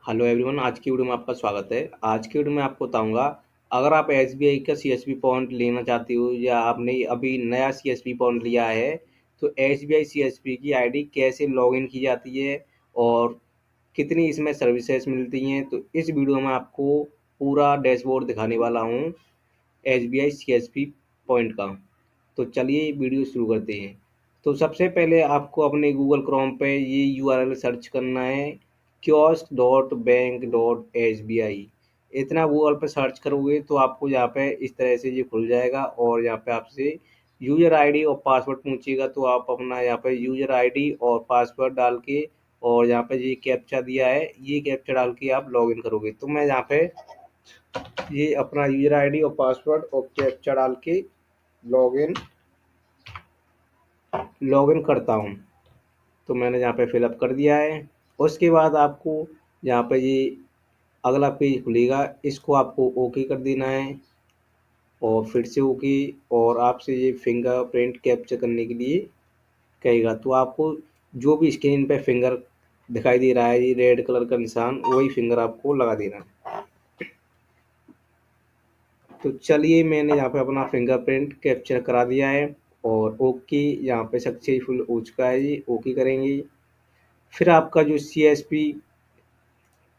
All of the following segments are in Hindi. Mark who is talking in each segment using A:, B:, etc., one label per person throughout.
A: हेलो एवरीवन, आज की वीडियो में आपका स्वागत है। आज की वीडियो में आपको बताऊंगा, अगर आप एसबीआई का सीएसपी पॉइंट लेना चाहते हो या आपने अभी नया सीएसपी पॉइंट लिया है, तो एसबीआई सीएसपी की आईडी कैसे लॉगिन की जाती है और कितनी इसमें सर्विसेज मिलती हैं, तो इस वीडियो में आपको पूरा डैशबोर्ड दिखाने वाला हूँ एसबीआई सीएसपी पॉइंट का। तो चलिए वीडियो शुरू करते हैं। तो सबसे पहले आपको अपने गूगल क्रोम पे ये यूआरएल सर्च करना है, kiosk.bank.sbi। इतना गूगल पे सर्च करोगे तो आपको यहाँ पे इस तरह से ये खुल जाएगा और यहाँ पे आपसे यूज़र आईडी और पासवर्ड पूछेगा, तो आप अपना यहाँ पे यूज़र आईडी और पासवर्ड डाल के और यहाँ पे ये कैप्चा दिया है, ये कैप्चा डाल के आप लॉगिन करोगे। तो मैं यहाँ पे ये अपना यूज़र आईडी और पासवर्ड और कैप्चा डाल के लॉगिन लॉगिन करता हूँ। तो मैंने यहाँ पे फिलअप कर दिया है। उसके बाद आपको यहाँ पे ये अगला पेज खुलेगा, इसको आपको ओके कर देना है और फिर से ओके, और आपसे ये फिंगरप्रिंट कैप्चर करने के लिए कहेगा। तो आपको जो भी स्क्रीन पे फिंगर दिखाई दे रहा है, ये रेड कलर का निशान, वही फिंगर आपको लगा देना है। तो चलिए, मैंने यहाँ पे अपना फिंगरप्रिंट कैप्चर करा दिया है और ओके यहाँ पे सक्सेसफुल हो चुका है, ये ओके करेंगे। फिर आपका जो सीएसपी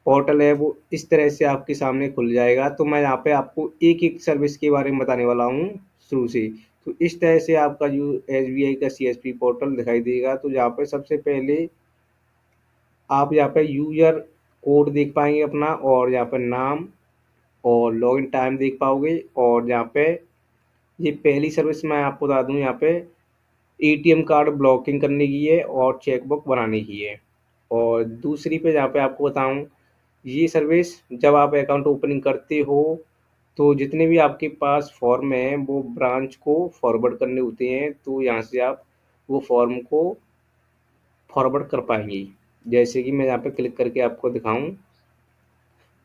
A: पोर्टल है वो इस तरह से आपके सामने खुल जाएगा। तो मैं यहाँ पे आपको एक एक सर्विस के बारे में बताने वाला हूँ शुरू से। तो इस तरह से आपका जो एसबीआई का सीएसपी पोर्टल दिखाई देगा। तो यहाँ पे सबसे पहले आप यहाँ पे यूजर कोड देख पाएंगे अपना, और यहाँ पे नाम और लॉगिन टाइम देख पाओगे। और यहाँ पे ये पहली सर्विस मैं आपको बता दूँ, यहाँ पे एटीएम कार्ड ब्लॉकिंग करने की है और चेकबुक बनाने की है। और दूसरी पे जहाँ पे आपको बताऊँ, ये सर्विस जब आप अकाउंट ओपनिंग करते हो तो जितने भी आपके पास फॉर्म हैं वो ब्रांच को फॉरवर्ड करने होते हैं। तो यहाँ से आप वो फॉर्म को फॉरवर्ड कर पाएंगे। जैसे कि मैं यहाँ पे क्लिक करके आपको दिखाऊं,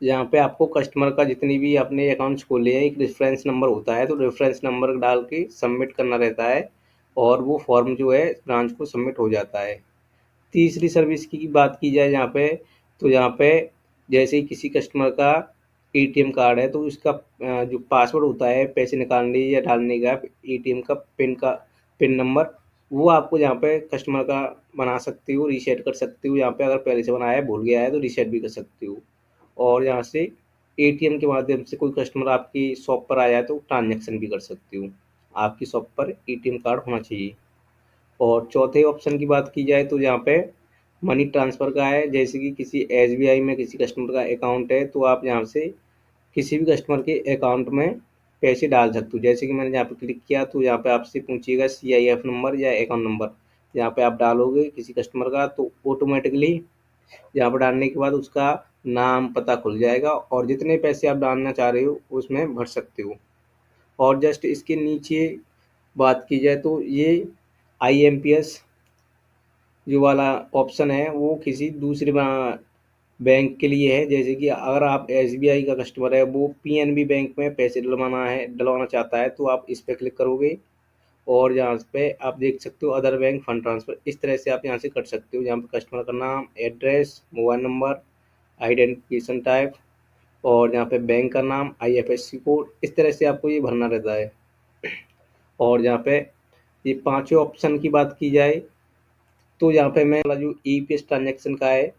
A: यहाँ पे आपको कस्टमर का जितनी भी आपने अकाउंट्स खोले हैं एक रेफरेंस नंबर होता है, तो रेफरेंस नंबर डाल के सबमिट करना रहता है और वो फॉर्म जो है ब्रांच को सबमिट हो जाता है। तीसरी सर्विस की बात की जाए यहाँ पे, तो यहाँ पे जैसे ही किसी कस्टमर का एटीएम कार्ड है तो उसका जो पासवर्ड होता है पैसे निकालने या डालने का, एटीएम का पिन नंबर, वो आपको यहाँ पे कस्टमर का बना सकते हो, रीसेट कर सकते हो। यहाँ पे अगर पहले से बनाया है भूल गया है तो रीसेट भी कर सकते हो। और यहाँ से एटीएम के माध्यम से कोई कस्टमर आपकी शॉप पर आया है तो ट्रांजेक्शन भी कर सकते हो। आपकी शॉप पर एटीएम कार्ड होना चाहिए। और चौथे ऑप्शन की बात की जाए तो यहाँ पे मनी ट्रांसफ़र का है। जैसे कि किसी एसबीआई में किसी कस्टमर का अकाउंट है तो आप यहाँ से किसी भी कस्टमर के अकाउंट में पैसे डाल सकते हो। जैसे कि मैंने यहाँ पे क्लिक किया तो यहाँ पे आपसे पूछिएगा सीआईएफ नंबर या अकाउंट नंबर, यहाँ पे आप डालोगे किसी कस्टमर का तो ऑटोमेटिकली यहाँ पर डालने के बाद उसका नाम पता खुल जाएगा और जितने पैसे आप डालना चाह रहे हो उसमें भर सकते हो। और जस्ट इसके नीचे बात की जाए तो ये आईएमपीएस जो वाला ऑप्शन है वो किसी दूसरे बैंक के लिए है। जैसे कि अगर आप एसबीआई का कस्टमर है, वो पीएनबी बैंक में पैसे डलवाना चाहता है, तो आप इस पर क्लिक करोगे और यहाँ पे आप देख सकते हो अदर बैंक फंड ट्रांसफ़र। इस तरह से आप यहाँ से कर सकते हो। यहाँ पे कस्टमर का नाम, address, mobile number, identification type और यहाँ पे बैंक का नाम, आईएफएससी कोड, इस तरह से आपको ये भरना रहता है। और यहाँ पे ये पांचवें ऑप्शन की बात की जाए तो यहाँ पे मैं वाला जो ईपीएस ट्रांजैक्शन का है,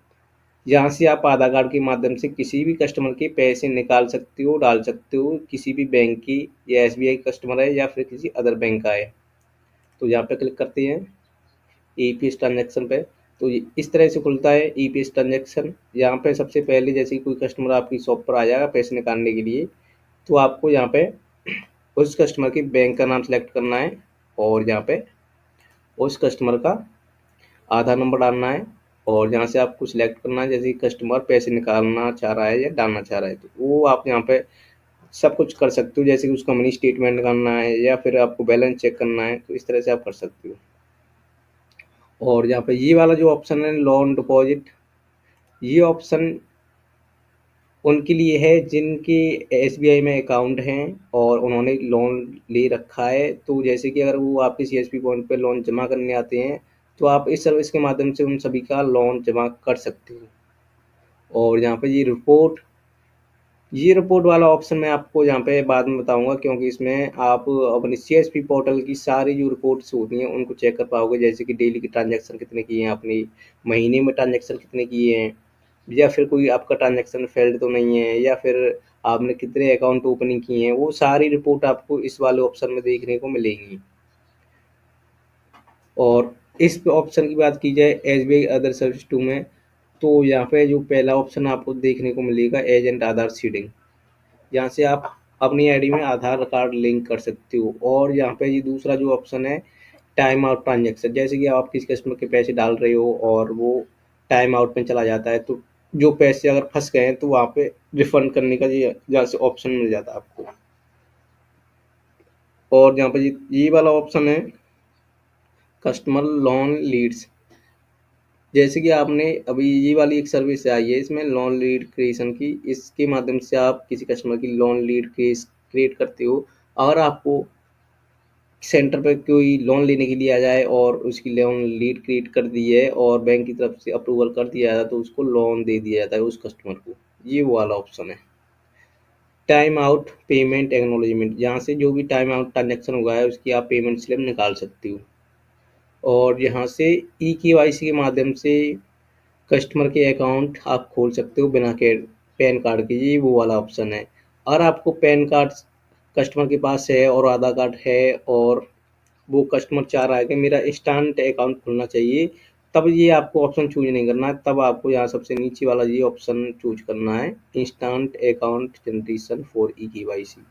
A: यहाँ से आप आधार कार्ड के माध्यम से किसी भी कस्टमर के पैसे निकाल सकते हो, डाल सकते हो, किसी भी बैंक की, या एसबीआई कस्टमर है या फिर किसी अदर बैंक का है। तो यहाँ पे क्लिक करते हैं ईपीएस ट्रांजैक्शन पे, तो ये इस तरह से खुलता है ईपीएस ट्रांजैक्शन। यहाँ पे सबसे पहले जैसे ही कोई कस्टमर आपकी शॉप पर आ जाएगा पैसे निकालने के लिए, तो आपको यहाँ पे उस कस्टमर के बैंक का नाम सेलेक्ट करना है और यहाँ पे उस कस्टमर का आधार नंबर डालना है और यहाँ से आपको सिलेक्ट करना है। जैसे कस्टमर पैसे निकालना चाह रहा है या डालना चाह रहा है तो वो आप यहाँ पे सब कुछ कर सकते हो। जैसे कि उसका मनी स्टेटमेंट करना है या फिर आपको बैलेंस चेक करना है, तो इस तरह से आप कर सकते हो। और यहाँ पे ये वाला जो ऑप्शन है लोन डिपॉजिट, ये ऑप्शन उनके लिए है जिनके एसबीआई में अकाउंट हैं और उन्होंने लोन ले रखा है। तो जैसे कि अगर वो आपके सीएसपी पॉइंट पे लोन जमा करने आते हैं तो आप इस सर्विस के माध्यम से उन सभी का लोन जमा कर सकते हो। और यहाँ पे ये रिपोर्ट वाला ऑप्शन मैं आपको यहाँ पे बाद में बताऊंगा, क्योंकि इसमें आप अपनी सीएसपी पोर्टल की सारी जो रिपोर्ट्स होती हैं उनको चेक कर पाओगे, जैसे कि डेली के ट्रांजैक्शन कितने किए हैं आपने, महीने में ट्रांजैक्शन कितने किए हैं, या फिर कोई आपका ट्रांजैक्शन फेल्ड तो नहीं है, या फिर आपने कितने अकाउंट ओपनिंग किए हैं, वो सारी रिपोर्ट आपको इस वाले ऑप्शन में देखने को मिलेंगी। और इस ऑप्शन की बात की जाए एसबीआई अदर सर्विस टू में, तो यहाँ पे जो पहला ऑप्शन आपको देखने को मिलेगा एजेंट आधार सीडिंग, यहाँ से आप अपनी आईडी में आधार कार्ड लिंक कर सकते हो। और यहाँ पे ये दूसरा जो ऑप्शन है टाइम आउट ट्रांजेक्शन, जैसे कि आप किसी कस्टमर के पैसे डाल रहे हो और वो टाइम आउट में चला जाता है, तो जो पैसे अगर फंस गए हैं तो वहाँ पे रिफंड करने का यहाँ से ऑप्शन मिल जाता है आपको। और यहाँ पे ये वाला ऑप्शन है कस्टमर लोन लीड्स, जैसे कि आपने अभी ये वाली एक सर्विस आई है इसमें लोन लीड क्रिएशन की, इसके माध्यम से आप किसी कस्टमर की लोन लीड क्रिएट करते हो। अगर आपको सेंटर पे कोई लोन लेने के लिए आ जाए और उसकी लोन लीड क्रिएट कर दी है और बैंक की तरफ से अप्रूवल कर दिया जाता है, तो उसको लोन दे दिया जाता है उस कस्टमर को। ये वो वाला ऑप्शन है टाइम आउट पेमेंट एक्नॉलेजमेंट, यहाँ से जो भी टाइम आउट ट्रांजेक्शन हुआ है उसकी आप पेमेंट स्लिप निकाल सकते हो। और यहाँ से ई केवाईसी के माध्यम से कस्टमर के अकाउंट आप खोल सकते हो बिना के पैन कार्ड के, ये वो वाला ऑप्शन है। अगर आपको पैन कार्ड कस्टमर के पास है और आधार कार्ड है और वो कस्टमर चाह रहा है कि मेरा इंस्टेंट अकाउंट खुलना चाहिए, तब ये आपको ऑप्शन चूज नहीं करना है, तब आपको यहाँ सबसे नीचे वाला ये ऑप्शन चूज करना है instant account generation for e KYC.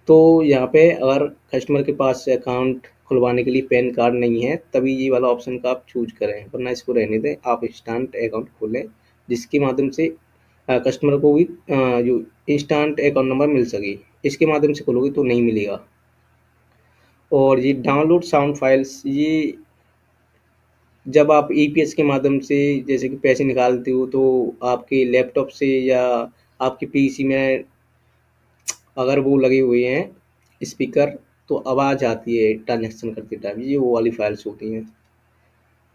A: तो यहाँ पे अगर कस्टमर के पास अकाउंट खुलवाने के लिए पैन कार्ड नहीं है तभी ये वाला ऑप्शन का आप चूज करें, वरना इसको रहने दें, आप इंस्टेंट अकाउंट खोलें जिसके माध्यम से कस्टमर को भी जो इंस्टेंट अकाउंट नंबर मिल सके। इसके माध्यम से खोलोगे तो नहीं मिलेगा। और ये डाउनलोड साउंड फाइल्स, ये जब आप ईपीएस के माध्यम से जैसे कि पैसे निकालते हो तो आपके लैपटॉप से या आपके पीसी में अगर वो लगे हुए हैं स्पीकर, तो आवाज़ आती है ट्रांजैक्शन करते टाइम, ये वो वाली फाइल्स होती हैं।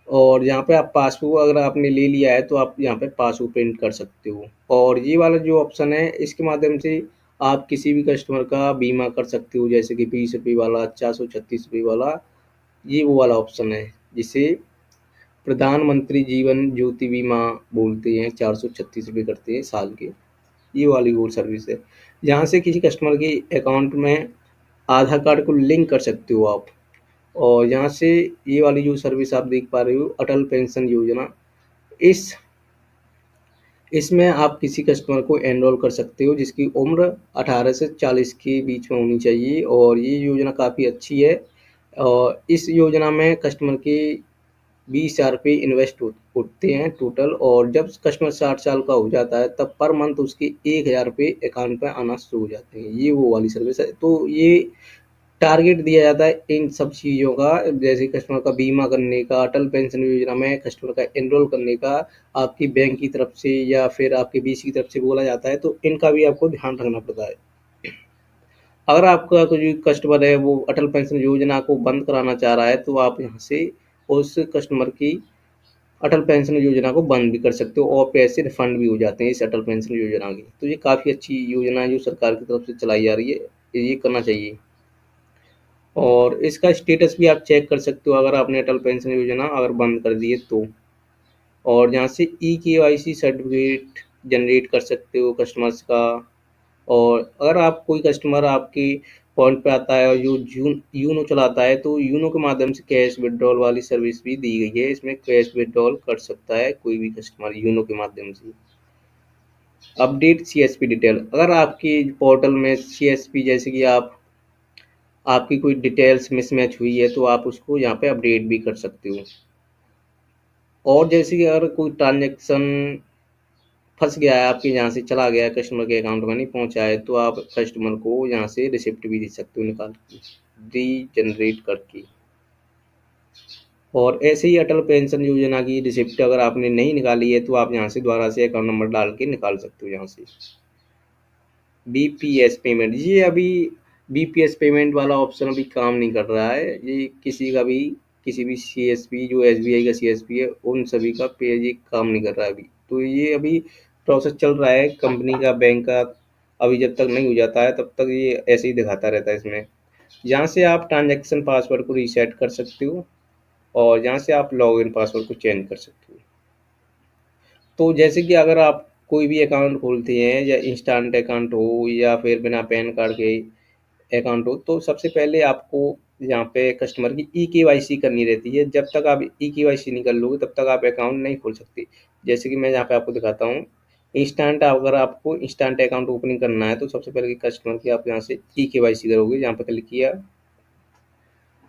A: और यहाँ पे आप पासबुक अगर आपने ले लिया है तो आप यहाँ पे पासबुक प्रिंट कर सकते हो। और ये वाला जो ऑप्शन है इसके माध्यम से आप किसी भी कस्टमर का बीमा कर सकते हो, जैसे कि 20 रुपये वाला, 436 रुपये वाला, ये वो वाला ऑप्शन है जिसे प्रधानमंत्री जीवन ज्योति बीमा बोलते हैं, 436 रुपये करते हैं साल के, ये वाली वो सर्विस है। यहाँ से किसी कस्टमर के अकाउंट में आधार कार्ड को लिंक कर सकते हो आप। और यहाँ से ये वाली जो सर्विस आप देख पा रहे हो अटल पेंशन योजना, इस इसमें आप किसी कस्टमर को एनरोल कर सकते हो जिसकी उम्र 18 से 40 के बीच में होनी चाहिए। और ये योजना काफ़ी अच्छी है। और इस योजना में कस्टमर के 20,000 रुपये इन्वेस्ट होते हैं टोटल, और जब कस्टमर 60 साल का हो जाता है तब पर मंथ उसके 1,000 रुपये अकाउंट में आना शुरू हो जाते हैं, ये वो वाली सर्विस है। तो ये टारगेट दिया जाता है इन सब चीज़ों का, जैसे कस्टमर का बीमा करने का, अटल पेंशन योजना में कस्टमर का एनरोल करने का, आपकी बैंक की तरफ से या फिर आपके बीसी की तरफ से बोला जाता है, तो इनका भी आपको ध्यान रखना पड़ता है। अगर आपका कोई कस्टमर है वो अटल पेंशन योजना को बंद कराना चाह रहा है तो आप यहाँ से उस कस्टमर की अटल पेंशन योजना को बंद भी कर सकते हो और पैसे रिफंड भी हो जाते हैं इस अटल पेंशन योजना के। तो ये काफ़ी अच्छी योजना है जो सरकार की तरफ से चलाई जा रही है, ये करना चाहिए। और इसका स्टेटस भी आप चेक कर सकते हो अगर आपने अटल पेंशन योजना अगर बंद कर दी है तो। और यहाँ से ई केवाईसी सर्टिफिकेट जनरेट कर सकते हो कस्टमर्स का। और अगर आप कोई कस्टमर आपके पॉइंट पे आता है और जो यूनो चलाता है तो यूनो के माध्यम से कैश विड्रॉल वाली सर्विस भी दी गई है, इसमें कैश विड्रॉल कर सकता है कोई भी कस्टमर यूनो के माध्यम से। अपडेट सीएसपी डिटेल, अगर आपकी पोर्टल में सीएसपी जैसे कि आपकी कोई डिटेल्स मिसमैच हुई है तो आप उसको यहाँ पे अपडेट भी कर सकते हो। और जैसे कि अगर कोई ट्रांजेक्शन फंस गया है आपके यहाँ से चला गया है कस्टमर के अकाउंट में नहीं पहुँचा है तो आप कस्टमर को यहाँ से रिसिप्ट भी दे सकते हो निकाल के रीजनरेट करके। और ऐसे ही अटल पेंशन योजना की रिसिप्ट अगर आपने नहीं निकाली है तो आप यहाँ से दोबारा से अकाउंट नंबर डाल के निकाल सकते हो यहाँ से। बीपीएस पेमेंट, ये अभी बीपीएस पेमेंट वाला ऑप्शन अभी काम नहीं कर रहा है, ये किसी का भी किसी भी सीएसपी जो एसबीआई का सीएसपी है उन सभी का पेज ये काम नहीं कर रहा है अभी। तो ये अभी प्रोसेस चल रहा है कंपनी का, बैंक का, अभी जब तक नहीं हो जाता है तब तक ये ऐसे ही दिखाता रहता है इसमें। यहाँ से आप ट्रांजैक्शन पासवर्ड को रीसेट कर सकते हो और यहाँ से आप लॉगिन पासवर्ड को चेंज कर सकते हो। तो जैसे कि अगर आप कोई भी अकाउंट खोलते हैं, या इंस्टेंट अकाउंट हो या फिर बिना पैन कार्ड के अकाउंट हो, तो सबसे पहले आपको यहाँ पे कस्टमर की ई-केवाईसी करनी रहती है। जब तक आप ई-केवाईसी नहीं कर लोगे तब तक आप अकाउंट नहीं खोल सकते। जैसे कि मैं यहाँ पे आपको दिखाता हूँ, इंस्टेंट अगर आपको इंस्टेंट अकाउंट ओपनिंग करना है तो सबसे पहले कस्टमर की आप यहाँ से ई-केवाईसी करोगे। यहाँ पे क्लिक किया,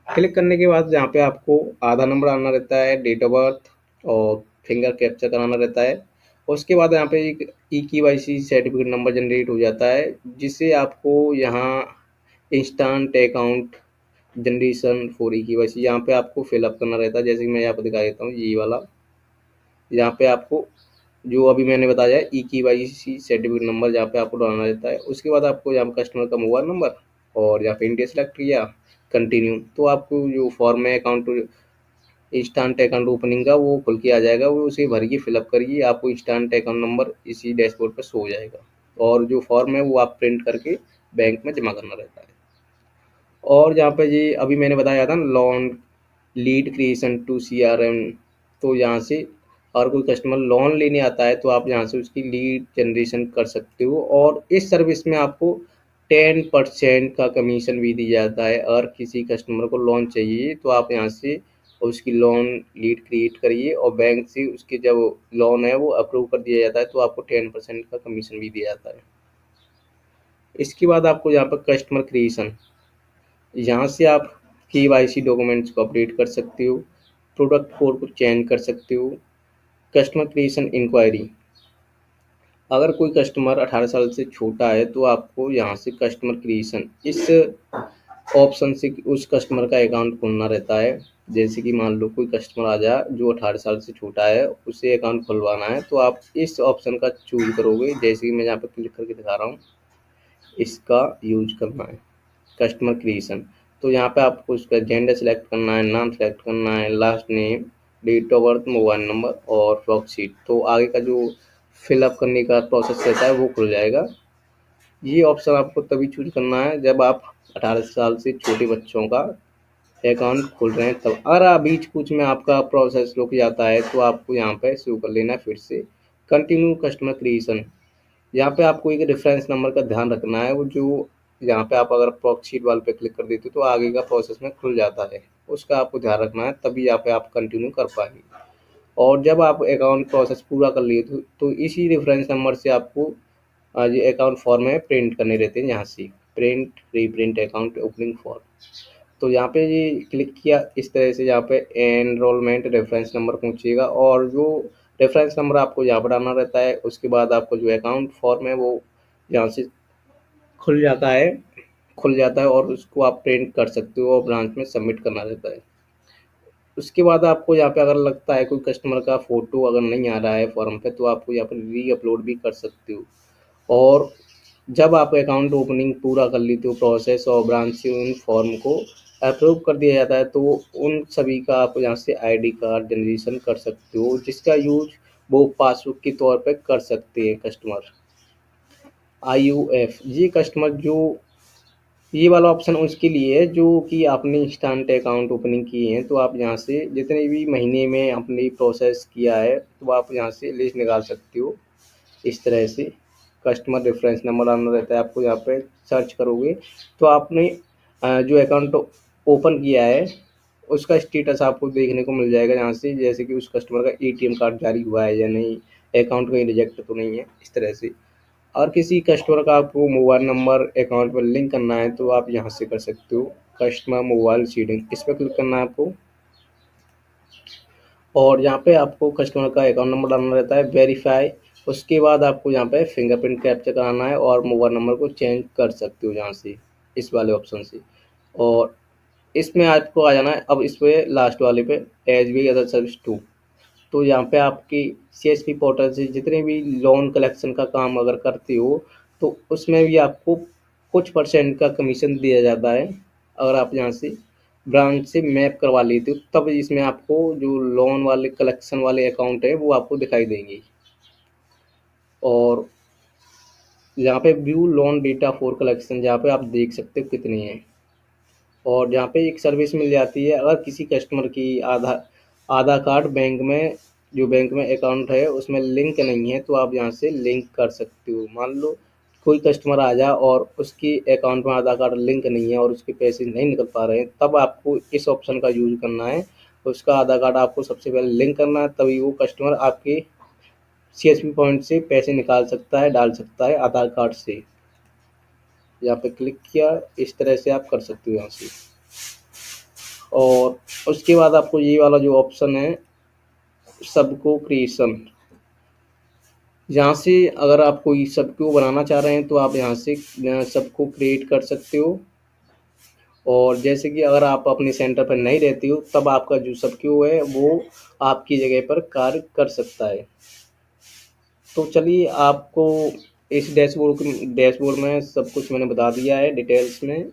A: क्लिक करने के बाद यहाँ पे आपको आधार नंबर आना रहता है, डेट ऑफ बर्थ और फिंगर कैप्चर कराना रहता है। उसके बाद यहाँ पे एक ई-केवाईसी सर्टिफिकेट नंबर जनरेट हो जाता है, जिससे आपको यहाँ instant account generation for e-KYC यहाँ पे आपको फिलअप करना रहता है। जैसे कि मैं यहाँ पे दिखा देता हूँ, ये वाला यहाँ पे आपको जो अभी मैंने बताया ई-केवाईसी सर्टिफिकेट नंबर जहाँ पे आपको डालना रहता है। उसके बाद आपको यहाँ पे कस्टमर का मोबाइल नंबर और यहाँ पे इंडिया सेलेक्ट किया, कंटिन्यू। तो आपको जो फॉर्म है अकाउंट इंस्टेंट अकाउंट ओपनिंग का वो खुल के आ जाएगा, वो उसे भर के फिलअप करिए, आपको इंस्टेंट अकाउंट नंबर इसी डैशबोर्ड पर शो हो जाएगा। और जो फॉर्म है वो आप प्रिंट करके बैंक में जमा करना रहता है। और जहाँ पे ये अभी मैंने बताया था ना, loan lead creation to CRM, तो यहाँ से अगर कोई कस्टमर लोन लेने आता है तो आप यहाँ से उसकी लीड जनरेशन कर सकते हो। और इस सर्विस में आपको 10% का कमीशन भी दिया जाता है। अगर किसी कस्टमर को लोन चाहिए तो आप यहाँ से उसकी लोन लीड क्रिएट करिए और बैंक से उसके जब लोन है वो अप्रूव कर दिया जाता है तो आपको 10% का कमीशन भी दिया जाता है। इसके बाद आपको यहाँ पर कस्टमर क्रिएशन, यहाँ से आप KYC डॉक्यूमेंट्स को अपडेट कर सकते हो, प्रोडक्ट कोड को चेंज कर सकते हो। कस्टमर क्रिएशन इंक्वायरी, अगर कोई कस्टमर 18 साल से छोटा है तो आपको यहाँ से कस्टमर क्रिएशन इस ऑप्शन से उस कस्टमर का अकाउंट खोलना रहता है। जैसे कि मान लो कोई कस्टमर आ जाए जो 18 साल से छोटा है, उसे अकाउंट खुलवाना है तो आप इस ऑप्शन का चूज करोगे। जैसे कि मैं यहाँ पर क्लिक करके दिखा रहा हूँ, इसका यूज करना है कस्टमर क्रिएशन। तो यहाँ पे आपको उसका जेंडर सेलेक्ट करना है, नाम सेलेक्ट करना है, last name, date of birth, mobile number और प्रोक्सीड। तो आगे का जो फिलअप करने का प्रोसेस रहता है वो खुल जाएगा। ये ऑप्शन आपको तभी चूज करना है जब आप 18 साल से छोटे बच्चों का अकाउंट खोल रहे हैं तब। अगर बीच कुछ में आपका प्रोसेस रुक जाता है तो आपको यहाँ पे शुरू कर लेना है फिर से कंटिन्यू कस्टमर क्रिएशन। यहाँ पे आपको एक रेफरेंस नंबर का ध्यान रखना है, वो जो यहाँ पे आप अगर प्रोक्सीड वाले पे क्लिक कर देते हो तो आगे का प्रोसेस में खुल जाता है, उसका आपको ध्यान रखना है, तभी यहाँ पे आप कंटिन्यू कर पाएंगे। और जब आप अकाउंट प्रोसेस पूरा कर लिए तो इसी रेफरेंस नंबर से आपको ये अकाउंट फॉर्म है प्रिंट करने रहते हैं, यहाँ से print reprint account opening form. तो यहाँ पे ये क्लिक किया, इस तरह से यहाँ पे एनरोलमेंट रेफरेंस नंबर पूछिएगा और जो रेफरेंस नंबर आपको यहाँ पर डालना रहता है। उसके बाद आपको जो अकाउंट फॉर्म है वो यहाँ से खुल जाता है खुल जाता है और उसको आप प्रिंट कर सकते हो और ब्रांच में सबमिट करना रहता है। उसके बाद आपको यहाँ पे अगर लगता है कोई कस्टमर का फ़ोटो अगर नहीं आ रहा है फॉर्म पे तो आपको यहाँ पर री अपलोड भी कर सकते हो। और जब आप अकाउंट ओपनिंग पूरा कर लेते हो प्रोसेस और ब्रांच से उन फॉर्म को अप्रूव कर दिया जाता है तो उन सभी का आप यहाँ से आईडी कार्ड जनरेशन कर सकते हो, जिसका यूज वो पासबुक के तौर पे कर सकते हैं कस्टमर। IUF, ये कस्टमर जो ये वाला ऑप्शन उसके लिए है जो कि आपने इंस्टेंट अकाउंट ओपनिंग किए हैं, तो आप यहाँ से जितने भी महीने में आपने प्रोसेस किया है तो आप यहाँ से लिस्ट निकाल सकते हो। इस तरह से कस्टमर रेफरेंस नंबर आना रहता है, आपको यहाँ पे सर्च करोगे तो आपने जो अकाउंट ओपन किया है उसका स्टेटस आपको देखने को मिल जाएगा यहाँ से, जैसे कि उस कस्टमर का ATM कार्ड जारी हुआ है या नहीं, अकाउंट कहीं रिजेक्ट तो नहीं है, इस तरह से। और किसी कस्टमर का आपको मोबाइल नंबर अकाउंट पर लिंक करना है तो आप यहाँ से कर सकते हो, कस्टमर मोबाइल सीडिंग, इस पर क्लिक करना है आपको। और यहाँ पे आपको कस्टमर का अकाउंट नंबर डालना रहता है, वेरीफाई। उसके बाद आपको यहाँ पे फिंगरप्रिंट कैप्चर कराना है और मोबाइल नंबर को चेंज कर सकते हो यहाँ से, इस वाले ऑप्शन से। और इसमें आपको आ जाना है अब इस पे लास्ट वाले पे, SBI अदर सर्विस 2। तो यहाँ पे आपकी CSP पोर्टल से जितने भी लोन कलेक्शन का काम अगर करते हो तो उसमें भी आपको कुछ परसेंट का कमीशन दिया जाता है। अगर आप यहाँ से ब्रांच से मैप करवा लेते हो तब इसमें आपको जो लोन वाले कलेक्शन वाले अकाउंट है वो आपको दिखाई देंगे। और यहाँ पे view loan data for collection, जहाँ पे आप देख सकते हो कितनी है। और जहाँ पे एक सर्विस मिल जाती है, अगर किसी कस्टमर की आधार कार्ड बैंक में, जो बैंक में अकाउंट है उसमें लिंक नहीं है, तो आप यहाँ से लिंक कर सकते हो। मान लो कोई कस्टमर आ जाए और उसकी अकाउंट में आधार कार्ड लिंक नहीं है और उसके पैसे नहीं निकल पा रहे हैं, तब आपको इस ऑप्शन का यूज करना है। उसका आधार कार्ड आपको सबसे पहले लिंक करना है, तभी वो कस्टमर आपके सीएसपी पॉइंट से पैसे निकाल सकता है, डाल सकता है आधार कार्ड से। यहाँ पे क्लिक किया, इस तरह से आप कर सकते हो यहाँ से। और उसके बाद आपको ये वाला जो ऑप्शन है सबको क्रिएशन, यहाँ से अगर आप कोई सबको बनाना चाह रहे हैं तो आप यहाँ से सबको क्रिएट कर सकते हो। और जैसे कि अगर आप अपने सेंटर पर नहीं रहती हो, तब आपका जो सबक्यू है वो आपकी जगह पर कार्य कर सकता है। तो चलिए, आपको इस डैशबोर्ड में सब कुछ मैंने बता दिया है डिटेल्स में।